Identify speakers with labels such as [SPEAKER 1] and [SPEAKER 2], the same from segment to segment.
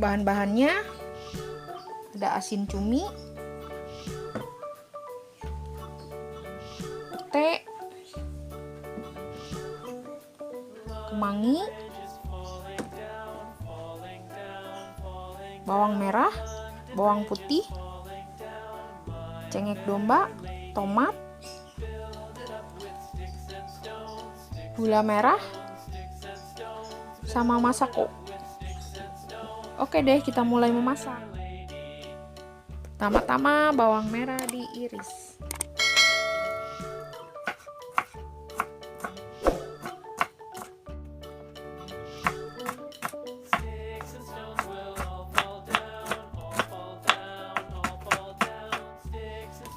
[SPEAKER 1] bahan-bahannya ada asin cumi, pete, kemangi, bawang merah, bawang putih, cengkeh domba, tomat, gula merah, sama masako. Oke deh, kita mulai memasak. Pertama-tama bawang merah diiris.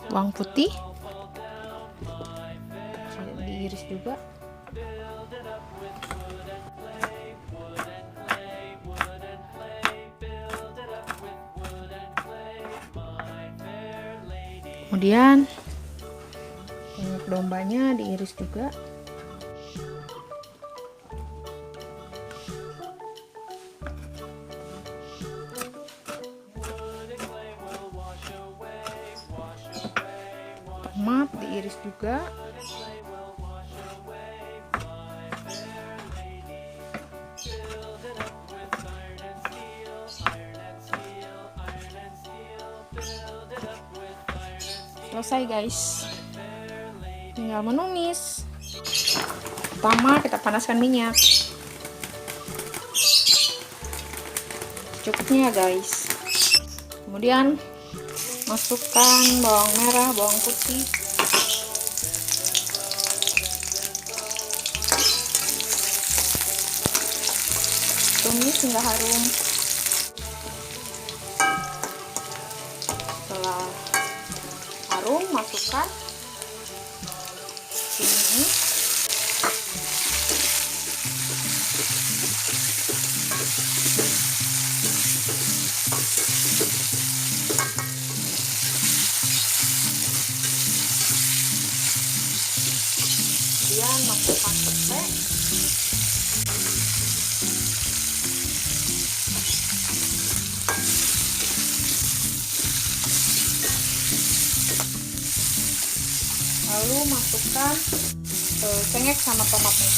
[SPEAKER 1] Bawang putih diiris juga. Kemudian cengkeh dombanya diiris juga. Tomat diiris juga. Selesai guys, tinggal menumis. Pertama kita panaskan minyak cukupnya ya guys. Kemudian masukkan bawang merah, bawang putih, tumis hingga harum. Setelah harum, masukkan ini. Kemudian masukkan pete. Lalu masukkan cengkeh sama tomatnya.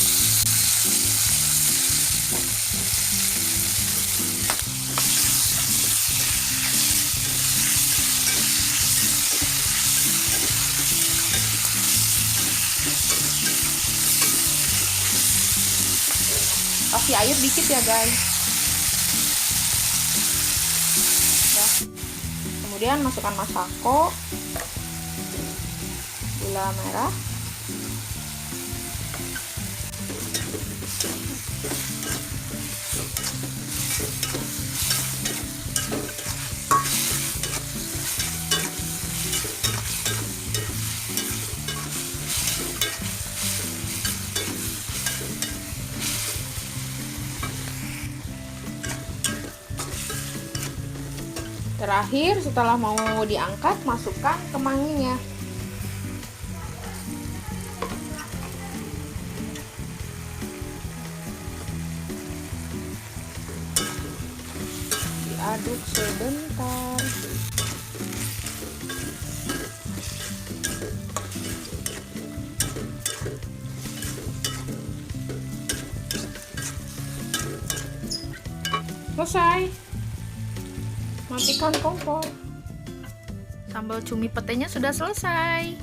[SPEAKER 1] Kasih air dikit ya guys. Ya. Kemudian masukkan masako, gula merah, terakhir setelah mau diangkat masukkan kemanginya. Diaduk sebentar. Selesai. Matikan kompor. Sambal cumi petenya sudah selesai.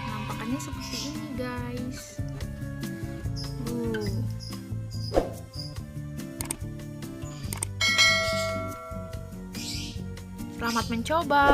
[SPEAKER 1] Nampakannya seperti ini guys. Selamat mencoba.